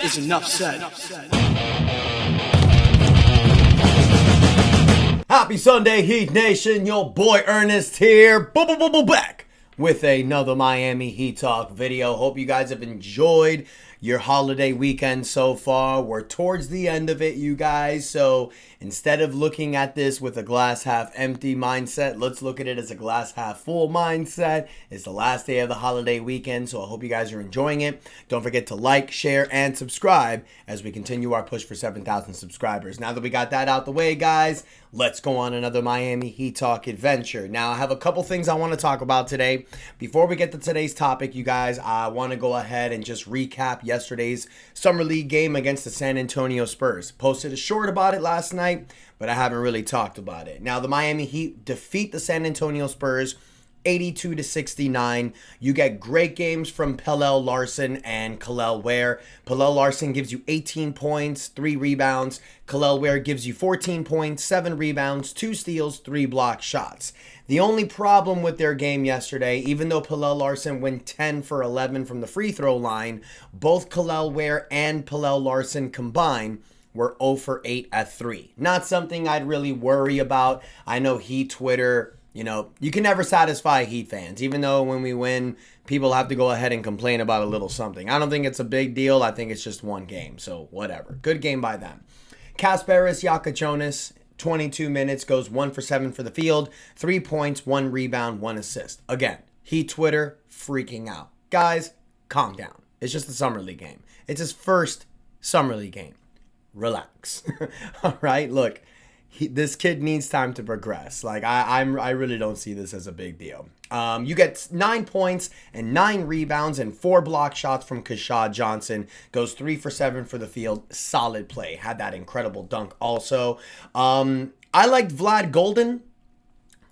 is enough said. Happy Sunday, Heat Nation. Your boy Ernest here. Back with another Miami Heat Talk video. Hope you guys have enjoyed your holiday weekend so far. We're towards the end of it, you guys. So instead of looking at this with a glass half empty mindset, let's look at it as a glass half full mindset. It's the last day of the holiday weekend, so I hope you guys are enjoying it. Don't forget to like, share, and subscribe as we continue our push for 7,000 subscribers. Now that we got that out the way, guys, let's go on another Miami Heat Talk adventure. Now, I have a couple things I want to talk about today. Before we get to today's topic, you guys, I want to go ahead and just recap yesterday's Summer League game against the San Antonio Spurs. Posted a short about it last night, but I haven't really talked about it. Now, the Miami Heat defeat the San Antonio Spurs 82-69. You get great games from Pellel Larson and Kel'el Ware. Pellel Larson gives you 18 points, 3 rebounds. Kel'el Ware gives you 14 points, 7 rebounds, 2 steals, 3 block shots. The only problem with their game yesterday, even though Pellel Larson went 10 for 11 from the free throw line, both Kel'el Ware and Pellel Larson combined were 0 for 8 at 3. Not something I'd really worry about. I know Heat Twitter, you can never satisfy Heat fans. Even though when we win, people have to go ahead and complain about a little something. I don't think it's a big deal. I think it's just one game. So whatever. Good game by them. Kasparas Yakajonas, 22 minutes, goes 1 for 7 for the field. 3 points, 1 rebound, 1 assist. Again, Heat Twitter freaking out. Guys, calm down. It's just a Summer League game. It's his first Summer League game. Relax. All right, look. This kid needs time to progress. I really don't see this as a big deal. You get 9 points and 9 rebounds and 4 block shots from Keshad Johnson. Goes 3 for 7 for the field. Solid play. Had that incredible dunk also. I liked Vlad Golden.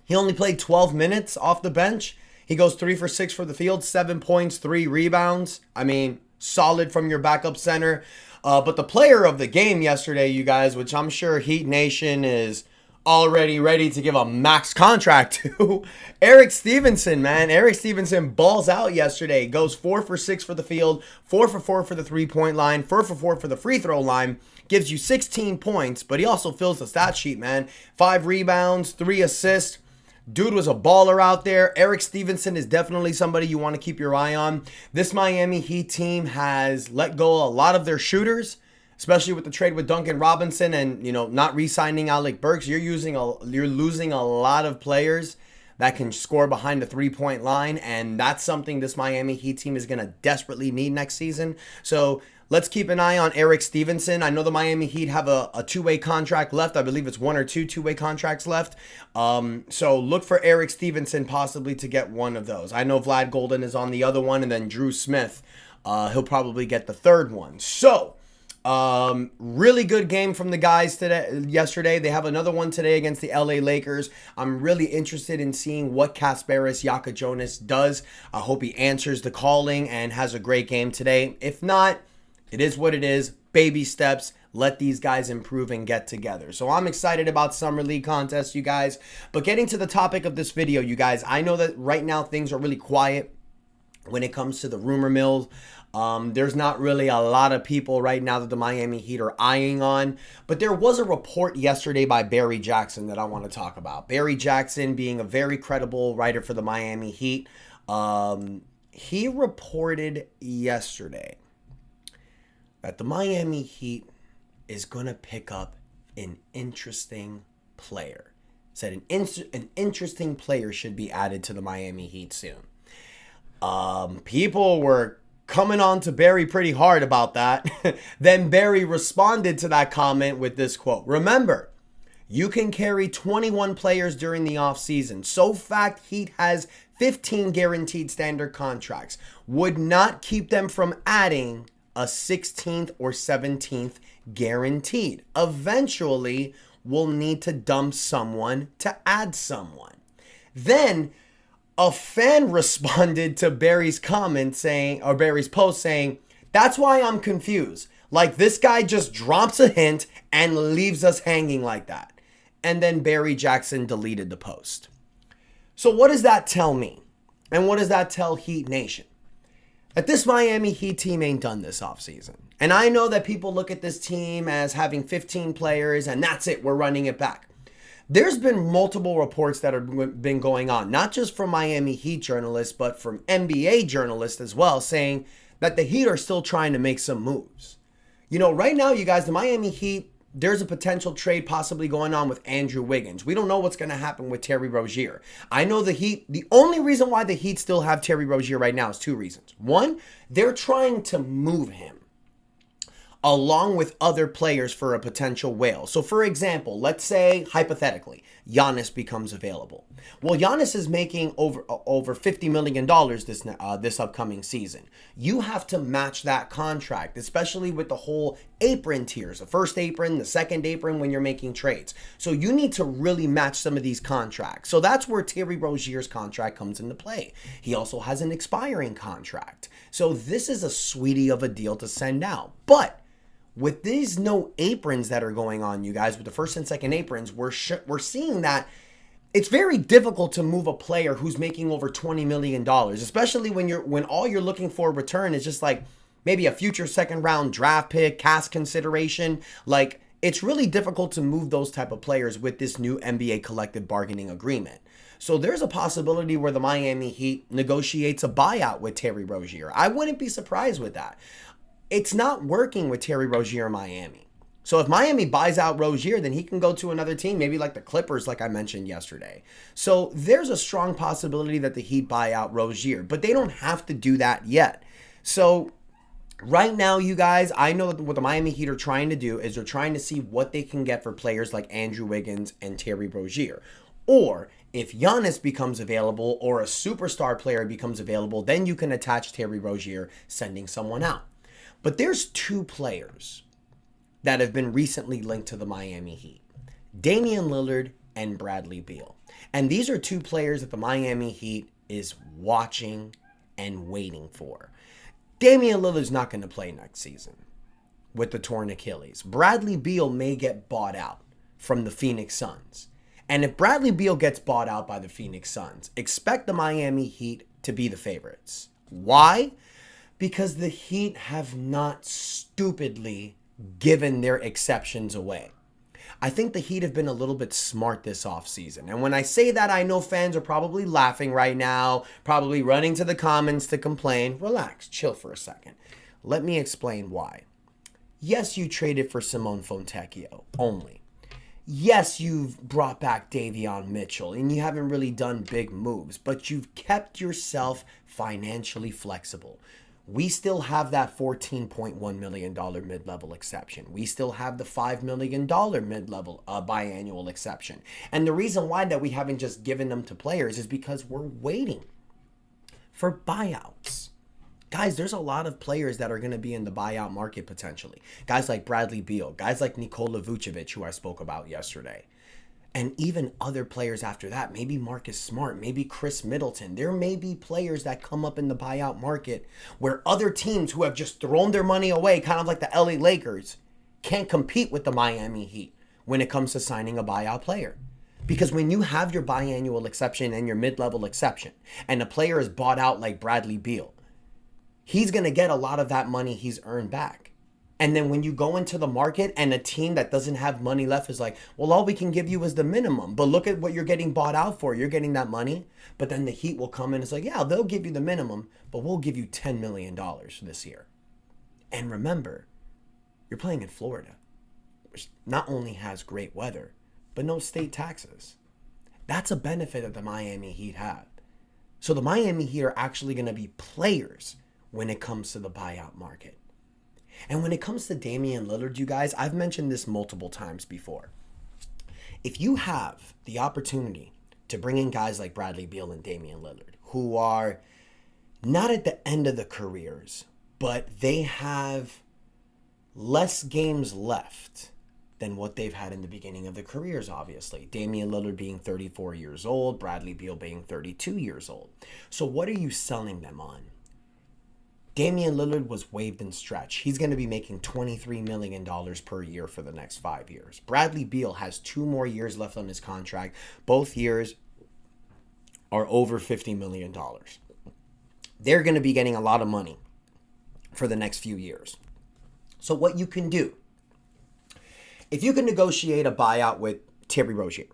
He only played 12 minutes off the bench. He goes 3 for 6 for the field. 7 points, 3 rebounds. I mean, solid from your backup center. But the player of the game yesterday, you guys, which I'm sure Heat Nation is already ready to give a max contract to, Eric Stevenson, man. Eric Stevenson balls out yesterday. Goes 4 for 6 for the field, 4 for 4 for the three-point line, 4 for 4 for the free throw line. Gives you 16 points, but he also fills the stat sheet, man. 5 rebounds, 3 assists. Dude was a baller out there. Eric Stevenson is definitely somebody you want to keep your eye on. This Miami Heat team has let go a lot of their shooters, especially with the trade with Duncan Robinson and, not re-signing Alec Burks. You're losing a lot of players that can score behind the three-point line, and that's something this Miami Heat team is going to desperately need next season. So let's keep an eye on Eric Stevenson. I know the Miami Heat have a two-way contract left. I believe it's 1 or 2 two-way contracts left. So look for Eric Stevenson possibly to get one of those. I know Vlad Golden is on the other one, and then Drew Smith, he'll probably get the third one. So really good game from the guys yesterday. They have another one today against the LA Lakers. I'm really interested in seeing what Kasparas Yakajonas does. I hope he answers the calling and has a great game today. If not, it is what it is. Baby steps. Let these guys improve and get together. So I'm excited about Summer League contests, you guys. But getting to the topic of this video, you guys, I know that right now things are really quiet when it comes to the rumor mill. There's not really a lot of people right now that the Miami Heat are eyeing on. But there was a report yesterday by Barry Jackson that I want to talk about. Barry Jackson being a very credible writer for the Miami Heat. He reported yesterday that the Miami Heat is going to pick up an interesting player. Said an interesting player should be added to the Miami Heat soon. People were coming on to Barry pretty hard about that. Then Barry responded to that comment with this quote. Remember, you can carry 21 players during the offseason. So fact, Heat has 15 guaranteed standard contracts. Would not keep them from adding a 16th or 17th guaranteed. Eventually, we'll need to dump someone to add someone. Then a fan responded to Barry's comment saying, or Barry's post saying, that's why I'm confused. Like, this guy just drops a hint and leaves us hanging like that. And then Barry Jackson deleted the post. So what does that tell me? And what does that tell Heat Nation? that this Miami Heat team ain't done this offseason. And I know that people look at this team as having 15 players and that's it, we're running it back. There's been multiple reports that have been going on, not just from Miami Heat journalists, but from NBA journalists as well, saying that the Heat are still trying to make some moves. You know, right now, you guys, the Miami Heat, there's a potential trade possibly going on with Andrew Wiggins. We don't know what's going to happen with Terry Rozier. I know the Heat, the only reason why the Heat still have Terry Rozier right now is two reasons. One, they're trying to move him along with other players for a potential whale. So for example, let's say hypothetically, Giannis becomes available. Well, Giannis is making over $50 million this upcoming season. You have to match that contract, especially with the whole apron tiers, the first apron, the second apron when you're making trades. So you need to really match some of these contracts. So that's where Terry Rozier's contract comes into play. He also has an expiring contract. So this is a sweetie of a deal to send out. But with these no aprons that are going on, you guys, with the first and second aprons, we're seeing that it's very difficult to move a player who's making over $20 million, especially when all you're looking for in return is just like maybe a future second round draft pick, cash consideration. Like, it's really difficult to move those type of players with this new NBA collective bargaining agreement. So there's a possibility where the Miami Heat negotiates a buyout with Terry Rozier. I wouldn't be surprised with that. It's not working with Terry Rozier in Miami. So if Miami buys out Rozier, then he can go to another team, maybe like the Clippers, like I mentioned yesterday. So there's a strong possibility that the Heat buy out Rozier, but they don't have to do that yet. So right now, you guys, I know that what the Miami Heat are trying to do is they're trying to see what they can get for players like Andrew Wiggins and Terry Rozier. Or if Giannis becomes available or a superstar player becomes available, then you can attach Terry Rozier, sending someone out. But there's two players that have been recently linked to the Miami Heat: Damian Lillard and Bradley Beal. And these are two players that the Miami Heat is watching and waiting for. Damian Lillard's not going to play next season with the torn Achilles. Bradley Beal may get bought out from the Phoenix Suns. And if Bradley Beal gets bought out by the Phoenix Suns, expect the Miami Heat to be the favorites. Why? Because the Heat have not stupidly given their exceptions away. I think the Heat have been a little bit smart this offseason. And when I say that, I know fans are probably laughing right now, probably running to the comments to complain. Relax, chill for a second. Let me explain why. Yes, you traded for Simone Fontecchio only. Yes, you've brought back Davion Mitchell, and you haven't really done big moves, but you've kept yourself financially flexible. We still have that $14.1 million mid-level exception. We still have the $5 million mid-level biannual exception. And the reason why that we haven't just given them to players is because we're waiting for buyouts. Guys, there's a lot of players that are going to be in the buyout market potentially. Guys like Bradley Beal, guys like Nikola Vucevic, who I spoke about yesterday. And even other players after that, maybe Marcus Smart, maybe Chris Middleton. There may be players that come up in the buyout market where other teams who have just thrown their money away, kind of like the LA Lakers, can't compete with the Miami Heat when it comes to signing a buyout player. Because when you have your biannual exception and your mid-level exception, and a player is bought out like Bradley Beal, he's going to get a lot of that money he's earned back. And then when you go into the market and a team that doesn't have money left is like, well, all we can give you is the minimum. But look at what you're getting bought out for. You're getting that money. But then the Heat will come in and it's like, yeah, they'll give you the minimum, but we'll give you $10 million this year. And remember, you're playing in Florida, which not only has great weather, but no state taxes. That's a benefit that the Miami Heat have. So the Miami Heat are actually going to be players when it comes to the buyout market. And when it comes to Damian Lillard, you guys, I've mentioned this multiple times before. If you have the opportunity to bring in guys like Bradley Beal and Damian Lillard, who are not at the end of the careers, but they have less games left than what they've had in the beginning of their careers, obviously. Damian Lillard being 34 years old, Bradley Beal being 32 years old. So what are you selling them on? Damian Lillard was waived and stretched. He's going to be making $23 million per year for the next 5 years. Bradley Beal has 2 more years left on his contract. Both years are over $50 million. they're going to be getting a lot of money for the next few years. So what you can do, if you can negotiate a buyout with Terry Rozier,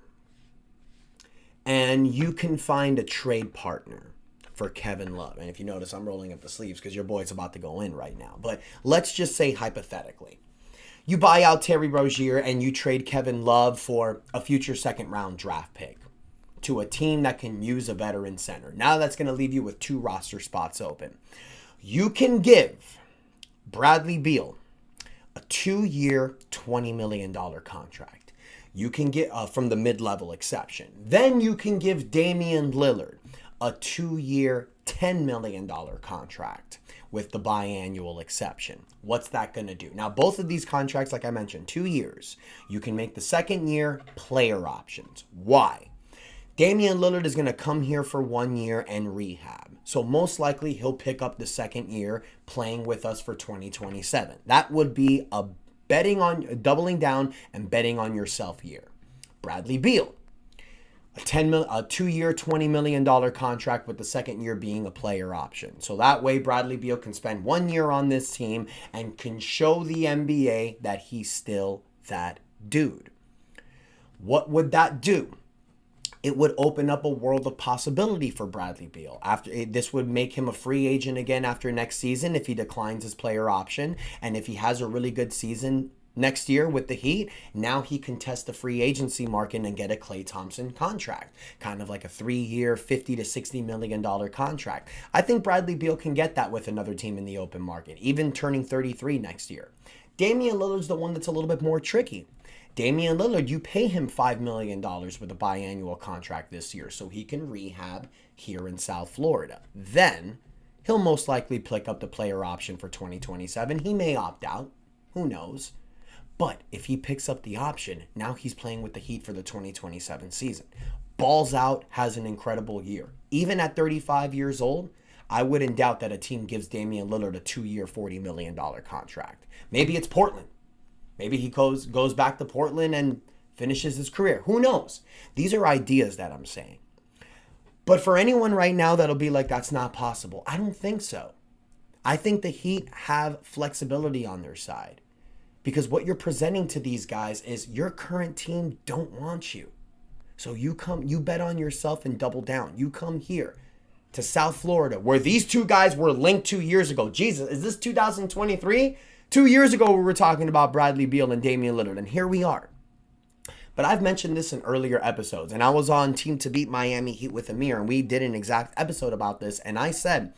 and you can find a trade partner for Kevin Love. And if you notice, I'm rolling up the sleeves because your boy's about to go in right now. But let's just say hypothetically, you buy out Terry Rozier and you trade Kevin Love for a future second round draft pick to a team that can use a veteran center. Now that's going to leave you with 2 roster spots open. You can give Bradley Beal a 2-year, $20 million contract. You can get from the mid-level exception. Then you can give Damian Lillard a 2-year, $10 million contract with the biannual exception. What's that going to do? Now, both of these contracts, like I mentioned, 2 years. You can make the second year player options. Why? Damian Lillard is going to come here for 1 year and rehab. So most likely he'll pick up the second year playing with us for 2027. That would be a doubling down and betting on yourself year. Bradley Beal, a 2-year, $20 million contract with the second year being a player option. So that way Bradley Beal can spend 1 year on this team and can show the NBA that he's still that dude. What would that do? It would open up a world of possibility for Bradley Beal. This would make him a free agent again after next season if he declines his player option. And if he has a really good season next year with the Heat, now he can test the free agency market and get a Klay Thompson contract. Kind of like a 3-year, $50 to $60 million contract. I think Bradley Beal can get that with another team in the open market, even turning 33 next year. Damian Lillard's the one that's a little bit more tricky. Damian Lillard, you pay him $5 million with a biannual contract this year so he can rehab here in South Florida. Then he'll most likely pick up the player option for 2027. He may opt out. Who knows? But if he picks up the option, now he's playing with the Heat for the 2027 season. Balls out, has an incredible year. Even at 35 years old, I wouldn't doubt that a team gives Damian Lillard a 2-year, $40 million contract. Maybe it's Portland. Maybe he goes back to Portland and finishes his career. Who knows? These are ideas that I'm saying. But for anyone right now that'll be like, that's not possible, I don't think so. I think the Heat have flexibility on their side. Because what you're presenting to these guys is your current team don't want you. So you bet on yourself and double down. You come here to South Florida where these 2 guys were linked 2 years ago. Jesus, is this 2023? 2 years ago, we were talking about Bradley Beal and Damian Lillard, and here we are. But I've mentioned this in earlier episodes, and I was on Team to Beat Miami Heat with Amir, and we did an exact episode about this, and I said,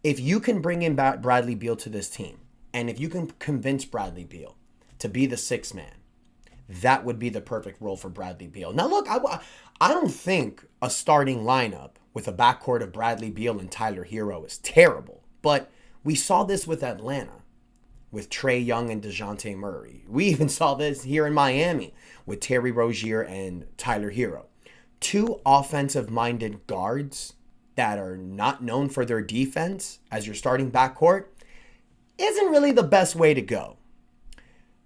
if you can bring in Bradley Beal to this team, and if you can convince Bradley Beal to be the 6th man, that would be the perfect role for Bradley Beal. Now, look, I don't think a starting lineup with a backcourt of Bradley Beal and Tyler Hero is terrible, but we saw this with Atlanta, with Trae Young and DeJounte Murray. We even saw this here in Miami with Terry Rozier and Tyler Hero. 2 offensive-minded guards that are not known for their defense as your starting backcourt isn't really the best way to go.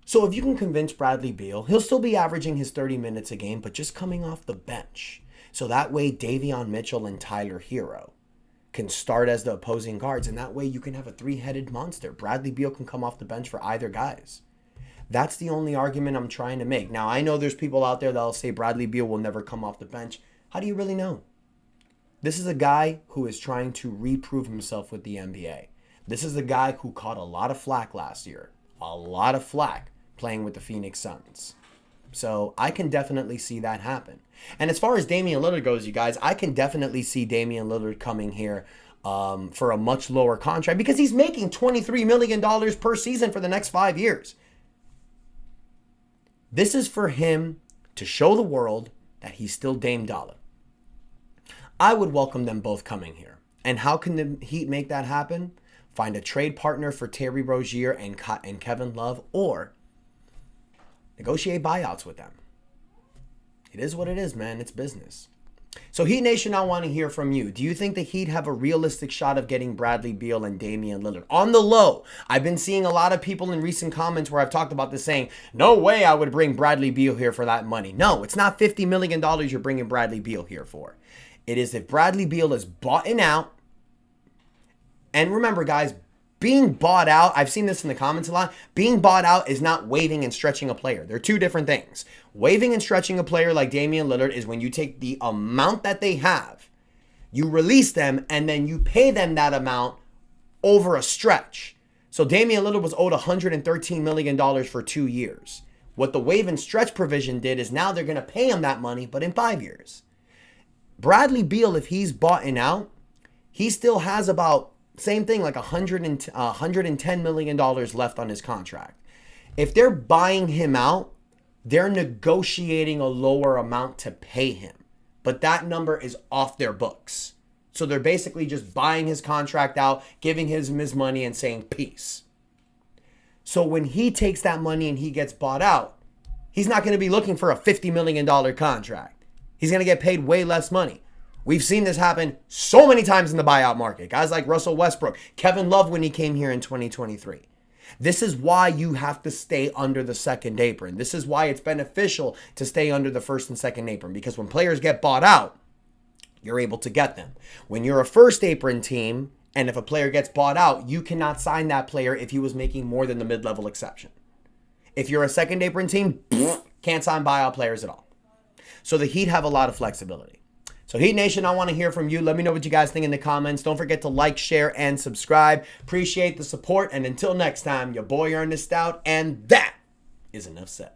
So if you can convince Bradley Beal, he'll still be averaging his 30 minutes a game, but just coming off the bench. So that way Davion Mitchell and Tyler Hero can start as the opposing guards, and that way you can have a 3-headed monster. Bradley Beal can come off the bench for either guys. That's the only argument I'm trying to make. Now, I know there's people out there that'll say Bradley Beal will never come off the bench. How do you really know? This is a guy who is trying to reprove himself with the NBA. This is a guy who caught a lot of flack last year. A lot of flack playing with the Phoenix Suns. So I can definitely see that happen. And as far as Damian Lillard goes, you guys, I can definitely see Damian Lillard coming here for a much lower contract because he's making $23 million per season for the next 5 years. This is for him to show the world that he's still Dame Dollar. I would welcome them both coming here. And how can the Heat make that happen? Find a trade partner for Terry Rozier and Kevin Love, or negotiate buyouts with them. It is what it is, man. It's business. So Heat Nation, I want to hear from you. Do you think the Heat have a realistic shot of getting Bradley Beal and Damian Lillard? On the low, I've been seeing a lot of people in recent comments where I've talked about this saying, no way I would bring Bradley Beal here for that money. No, it's not $50 million you're bringing Bradley Beal here for. It is if Bradley Beal is bought out And remember, guys, being bought out, I've seen this in the comments a lot, being bought out is not waiving and stretching a player. They're two different things. Waiving and stretching a player like Damian Lillard is when you take the amount that they have, you release them, and then you pay them that amount over a stretch. So Damian Lillard was owed $113 million for 2 years. What the waive and stretch provision did is now they're going to pay him that money, but in 5 years. Bradley Beal, if he's bought out, he still has about, same thing, like $110 million left on his contract. If they're buying him out, they're negotiating a lower amount to pay him. But that number is off their books. So they're basically just buying his contract out, giving him his money and saying peace. So when he takes that money and he gets bought out, he's not going to be looking for a $50 million contract. He's going to get paid way less money. We've seen this happen so many times in the buyout market. Guys like Russell Westbrook, Kevin Love when he came here in 2023. This is why you have to stay under the second apron. This is why it's beneficial to stay under the first and second apron, because when players get bought out, you're able to get them. When you're a first apron team, and if a player gets bought out, you cannot sign that player if he was making more than the mid-level exception. If you're a second apron team, can't sign buyout players at all. So the Heat have a lot of flexibility. So Heat Nation, I want to hear from you. Let me know what you guys think in the comments. Don't forget to like, share, and subscribe. Appreciate the support. And until next time, your boy Ernest out. And that is enough said.